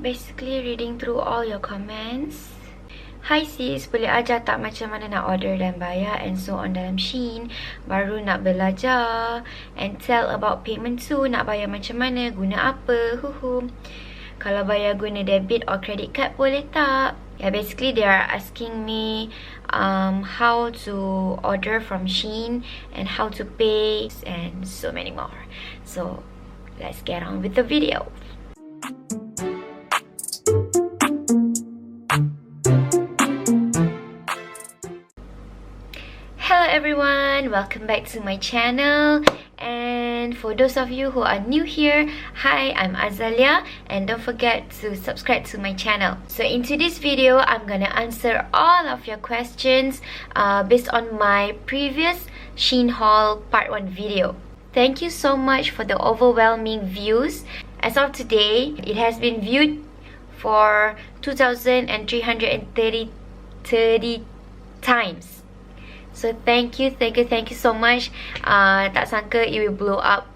basically reading through all your comments. Hi sis, boleh ajar tak macam mana nak order dan bayar and so on dalam Shein? Baru nak belajar. And tell about payment too. Nak bayar macam mana? Guna apa? Kalau bayar guna debit or credit card boleh tak? Yeah, basically they are asking me how to order from Shein and how to pay and so many more. So let's get on with the video. Hello everyone, welcome back to my channel. And for those of you who are new here, hi, I'm Azalea, and don't forget to subscribe to my channel. So in today's video, I'm gonna answer all of your questions based on my previous Shein haul part 1 video. Thank you so much for the overwhelming views. As of today, it has been viewed for 2,330 times. So thank you so much. Tak sangka it will blow up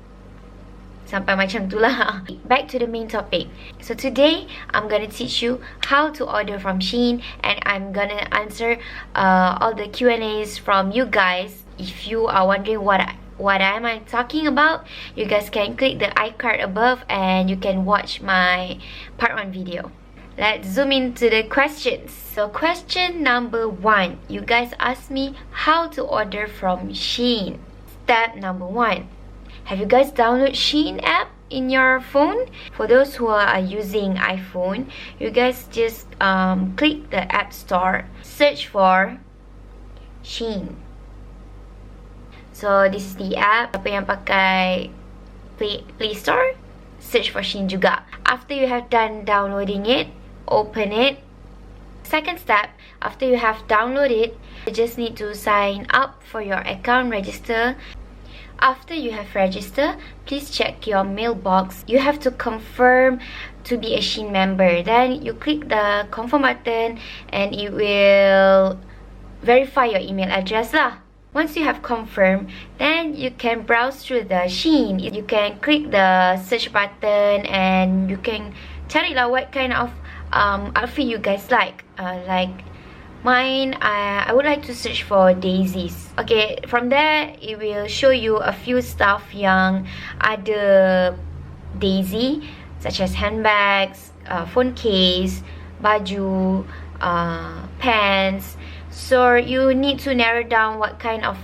sampai macam tu lah. Back to the main topic. So today I'm gonna teach you how to order from Shein, and I'm gonna answer all the Q&As from you guys. If you are wondering what am I talking about, you guys can click the iCard above and you can watch my part 1 video. Let's zoom into the questions. So question number 1, you guys asked me how to order from Shein. Step number 1, have you guys downloaded Shein app in your phone? For those who are using iPhone, you guys just click the app store, search for Shein. So this is the app. Apa yang pakai Play Store, search for Shein juga. After you have done downloading it, open it. Second step, after you have downloaded, you just need to sign up for your account, register. After you have registered, please check your mailbox. You have to confirm to be a Shein member. Then you click the confirm button and it will verify your email address lah. Once you have confirmed, then you can browse through the Shein. You can click the search button and you can cari lah what kind of outfit you guys like. Like mine, I would like to search for daisies. Okay, from there it will show you a few stuff yang ada daisy, such as handbags, phone case, baju, pants. So you need to narrow down what kind of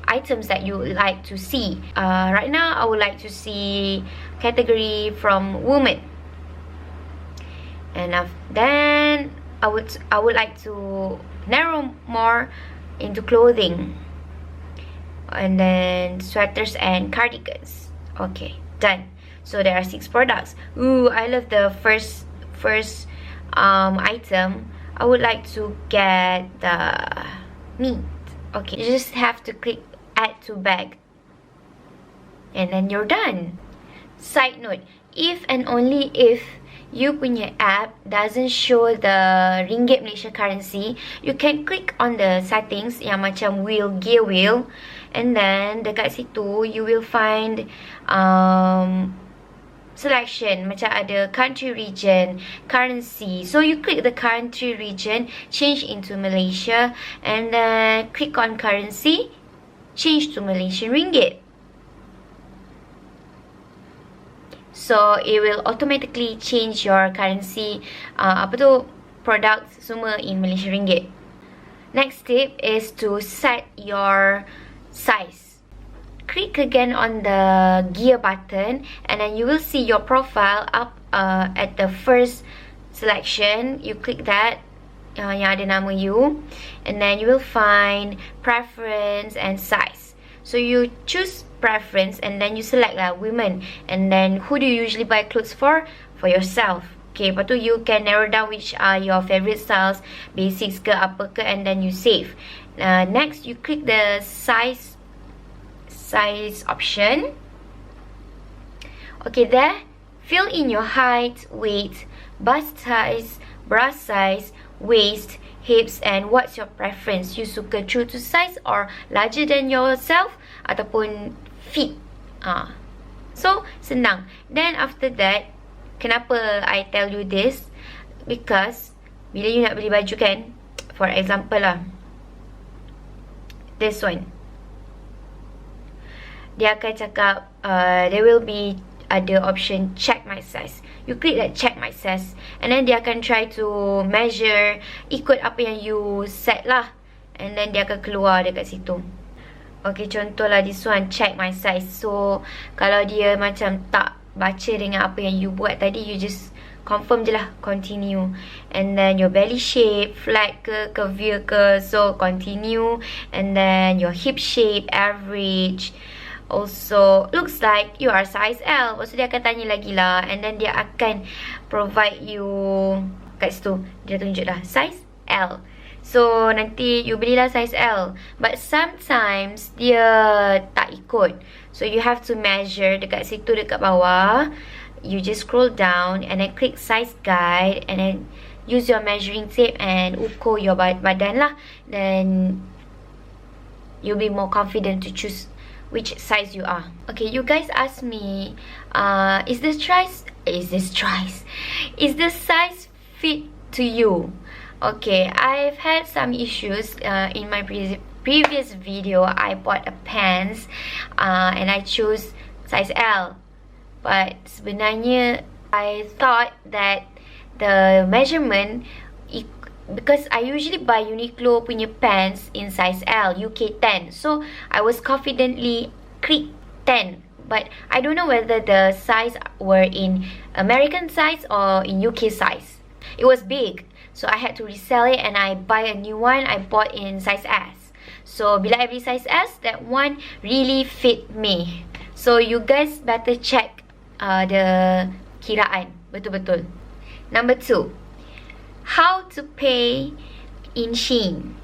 items that you would like to see. Right now I would like to see category from women, and then I would like to narrow more into clothing, and then sweaters and cardigans. Okay, done. So there are 6 products. Ooh, I love the first item. I would like to get the meat. Okay, you just have to click add to bag, and then you're done. Side note, if and only if you punya app doesn't show the ringgit Malaysia currency, you can click on the settings yang macam gear wheel, and then dekat situ you will find selection, macam ada country, region, currency. So you click the country, region, change into Malaysia, and then click on currency, change to Malaysian ringgit. So it will automatically change your currency, products semua in Malaysian ringgit. Next tip is to set your size. Click again on the gear button, and then you will see your profile up at the first selection. You click that, yang ada nama you, and then you will find preference and size. So you choose preference, and then you select lah women, and then who do you usually buy clothes for? For yourself. Okay, lepas tu you can narrow down which are your favorite styles, basics ke apa ke, and then you save. Next, you click the size option. Okay, there, fill in your height, weight, bust size, bra size, waist, hips, and what's your preference. You suka true to size or larger than yourself ataupun fit. So senang. Then after that, kenapa I tell you this? Because bila you nak beli baju kan, for example lah, this one, dia akan cakap there will be ada option check my size. You click that check my size, and then dia akan try to measure ikut apa yang you set lah, and then dia akan keluar dekat situ. Okay, contohlah this one, check my size. So kalau dia macam tak baca dengan apa yang you buat tadi, you just confirm je lah, continue. And then your belly shape, flat ke, curvier ke, so continue. And then your hip shape, average. Also, looks like you are size L. Lepas tu dia akan tanya lagi lah, and then dia akan provide you kat situ, dia tunjuk dah size L. So nanti you belilah size L. But sometimes dia tak ikut, so you have to measure dekat situ, dekat bawah. You just scroll down and then click size guide, and then use your measuring tape and ukur your badan lah. Then you'll be more confident to choose which size you are. Okay, you guys ask me, is the size fit to you? Okay, I've had some issues in my previous video. I bought a pants and I chose size L, but sebenarnya I thought that the measurement, because I usually buy Uniqlo punya pants in size L, UK 10, so I was confidently click 10, but I don't know whether the size were in American size or in UK size. It was big, so I had to resell it and I buy a new one. I bought in size S. So bila I beli size S, that one really fit me. So you guys better check the kiraan betul-betul. Number 2, how to pay in Shein.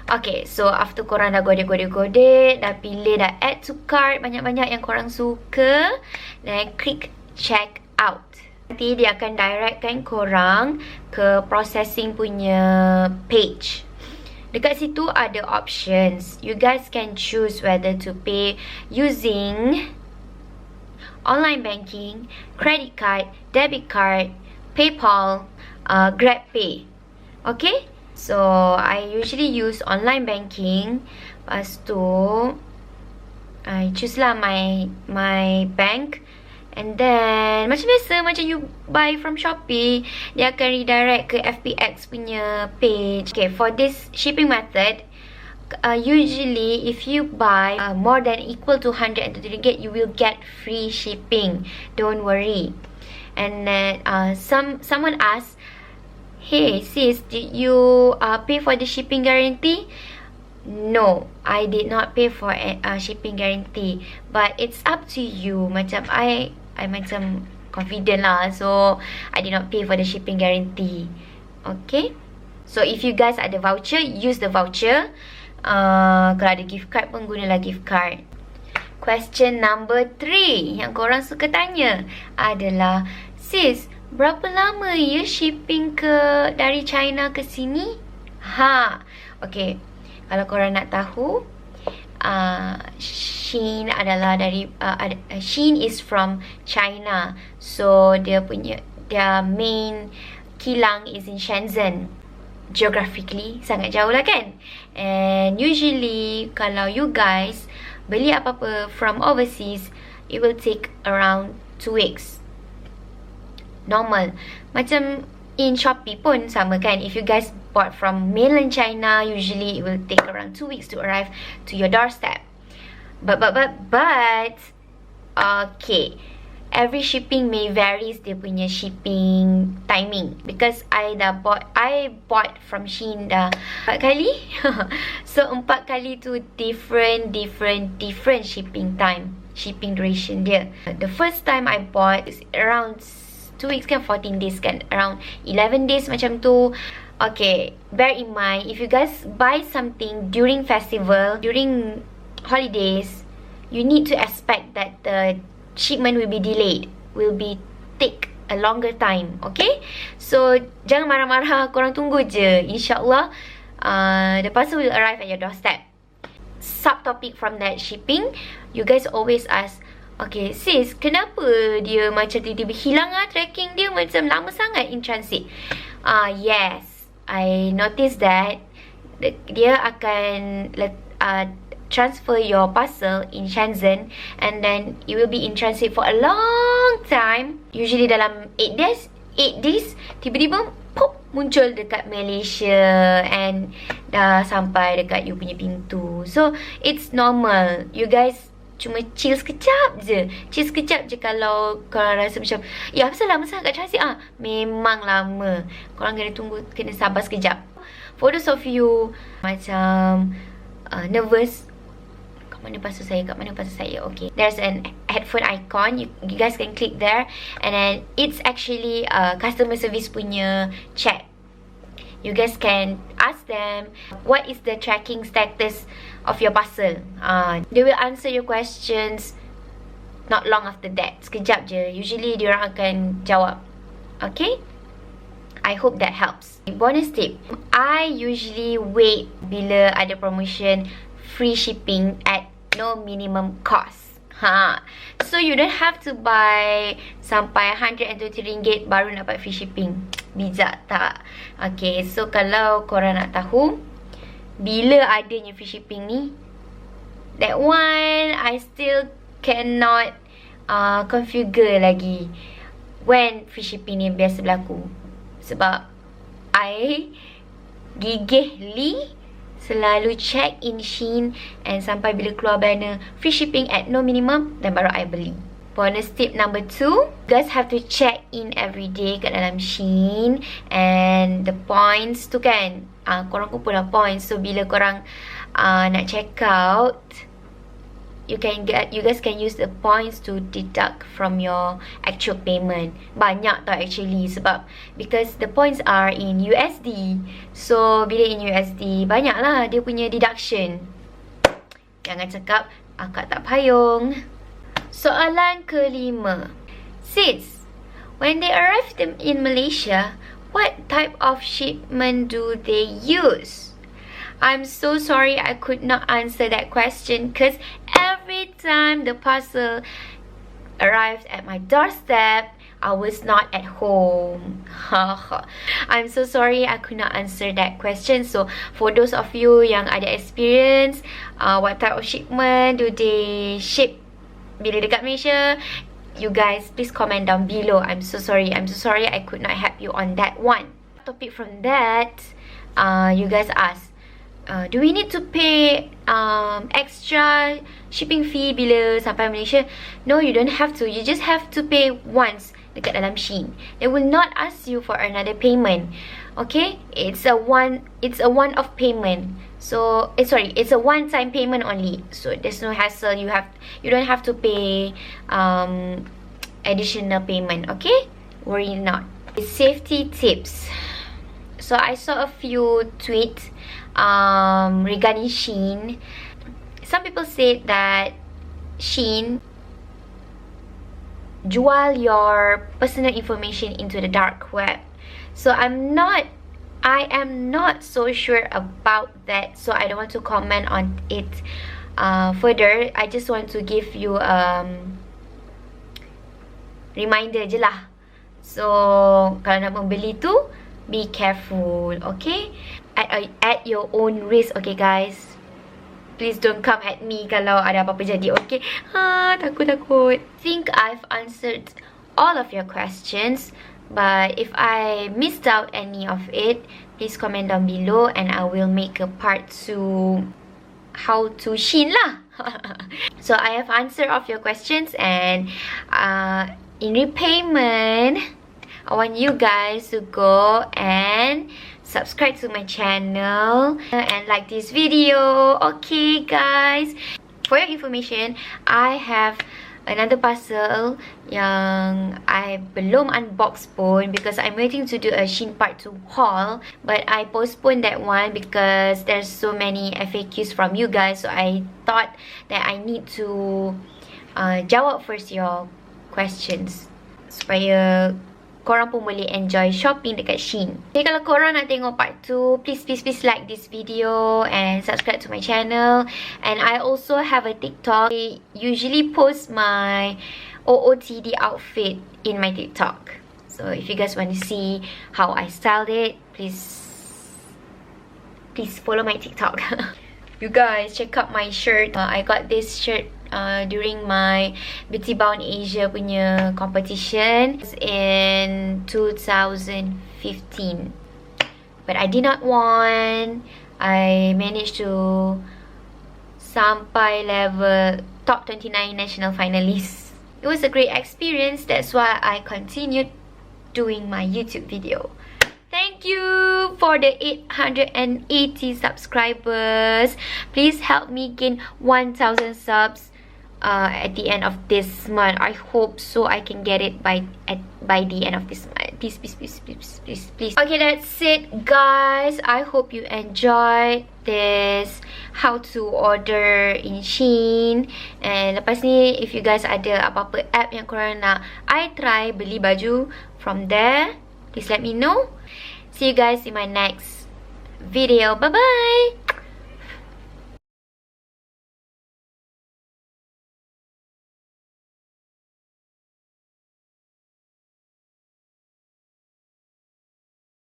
Okay, so after korang dah godek, dah pilih, dah add to cart banyak-banyak yang korang suka, then click check out. Nanti dia akan directkan korang ke processing punya page. Dekat situ ada options. You guys can choose whether to pay using online banking, credit card, debit card, PayPal, GrabPay. Okay, so I usually use online banking. Lepas tu I choose lah my bank. And then macam biasa, macam you buy from Shopee, dia akan redirect ke FBX punya page. Okay, for this shipping method, usually if you buy more than equal to 130 ringgit, you will get free shipping. Don't worry. And then someone asked, hey sis, did you pay for the shipping guarantee? No, I did not pay for shipping guarantee, but it's up to you. Macam I macam confident lah, so I did not pay for the shipping guarantee. Okay, so if you guys ada voucher, use the voucher. Kalau ada gift card pun gunalah gift card. Question number 3 yang korang suka tanya adalah, sis, berapa lama ya shipping dari China ke sini? Okay, kalau korang nak tahu, Shein adalah dari Shein is from China, so their main kilang is in Shenzhen. Geographically sangat jauh lah kan. And usually kalau you guys beli apa-apa from overseas, it will take around 2 weeks. Normal. Macam in Shopee pun sama kan. If you guys bought from mainland China, usually it will take around 2 weeks to arrive to your doorstep. But okay, every shipping may varies dia punya shipping timing, because I bought from Shein dah 4 kali. So 4 kali tu different shipping time, shipping duration dia. The first time I bought is around 2 weeks kan, 14 days kan, around 11 days macam tu. Okay, bear in mind, if you guys buy something during festival, during holidays, you need to expect that the shipment will be delayed, will be take a longer time. Okay, so jangan marah-marah, korang tunggu je. InsyaAllah the parcel will arrive at your doorstep. Subtopic from that shipping, you guys always ask, Okay, sis, kenapa dia macam tiba-tiba hilang tracking dia macam lama sangat in transit? Yes, I noticed that dia akan transfer your parcel in Shenzhen, and then it will be in transit for a long time. Usually dalam 8 days, tiba-tiba pop, muncul dekat Malaysia and dah sampai dekat you punya pintu. So it's normal. You guys cuma chill sekejap je. Chill sekejap je kalau korang rasa macam, ya pasal lama sangat kat transit. Memang lama. Korang kena sabar sekejap. For those of you macam nervous, kat mana parcel saya? Okay, there's an headphone icon. You guys can click there, and then it's actually customer service punya chat. You guys can ask them what is the tracking status of your parcel. They will answer your questions not long after that. Sekejap je. Usually diorang akan jawab. Okay, I hope that helps. Bonus tip, I usually wait bila ada promotion free shipping at no minimum cost. So you don't have to buy sampai RM120 baru dapat free shipping. Bijak tak? Okay, so kalau korang nak tahu bila adanya free shipping ni, that one I still cannot configure lagi when free shipping ni biasa berlaku. Sebab I gigih selalu check in Shein, and sampai bila keluar banner free shipping at no minimum, dan baru I beli. Bonus tip number 2, you guys have to check in every day kat dalam Shein, and the points tu kan, korang kumpul lah points. So bila korang nak check out, you guys can use the points to deduct from your actual payment. Banyak tau actually, sebab because the points are in USD. So bila in USD, banyak lah dia punya deduction. Jangan cakap akak tak payung. Soalan kelima, sis, when they arrive in Malaysia, what type of shipment do they use? I'm so sorry I could not answer that question, because every time the parcel arrived at my doorstep, I was not at home. I'm so sorry I could not answer that question. So for those of you yang ada experience, what type of shipment do they ship bila dekat Malaysia, you guys please comment down below. I'm so sorry I could not help you on that one. Topic from that, you guys ask, do we need to pay extra shipping fee bila sampai Malaysia? No, you don't have to. You just have to pay once dekat dalam Shein. They will not ask you for another payment. Okay? It's a one-off payment. So it's a one-time payment only. So there's no hassle. You don't have to pay additional payment. Okay? Worry not. Safety tips. So I saw a few tweets regarding Shein. Some people said that Shein jual your personal information into the dark web. So I am not so sure about that, so I don't want to comment on it further. I just want to give you reminder je lah. So kalau nak membeli tu, be careful, okay? At your own risk, okay guys? Please don't come at me kalau ada apa-apa jadi, okay? Takut. Think I've answered all of your questions, but if I missed out any of it, please comment down below and I will make a part 2 how to Shein lah. So I have answered all of your questions, and in repayment, I want you guys to go and subscribe to my channel and like this video. Okay guys, for your information, I have another parcel yang I belum unbox pun, because I'm waiting to do a Shein part 2 haul, but I postponed that one because there's so many FAQs from you guys. So I thought that I need to jawab first your questions supaya korang pun boleh enjoy shopping dekat Shein. Okay, kalau korang nak tengok part 2, please like this video and subscribe to my channel. And I also have a TikTok. I usually post my OOTD outfit in my TikTok. So if you guys want to see how I styled it, please follow my TikTok. You guys, check out my shirt. I got this shirt during my Beauty Bound Asia punya competition in 2015. But I did not won. I managed to sampai level top 29 national finalist. It was a great experience. That's why I continued doing my YouTube video. Thank you for the 880 subscribers. Please help me gain 1000 subs at the end of this month. I hope so I can get it by the end of this month. Please. Okay, that's it guys. I hope you enjoyed this how to order in Shein. And lepas ni, if you guys ada apa-apa app yang korang nak I try beli baju from there, please let me know. See you guys in my next video. Bye bye.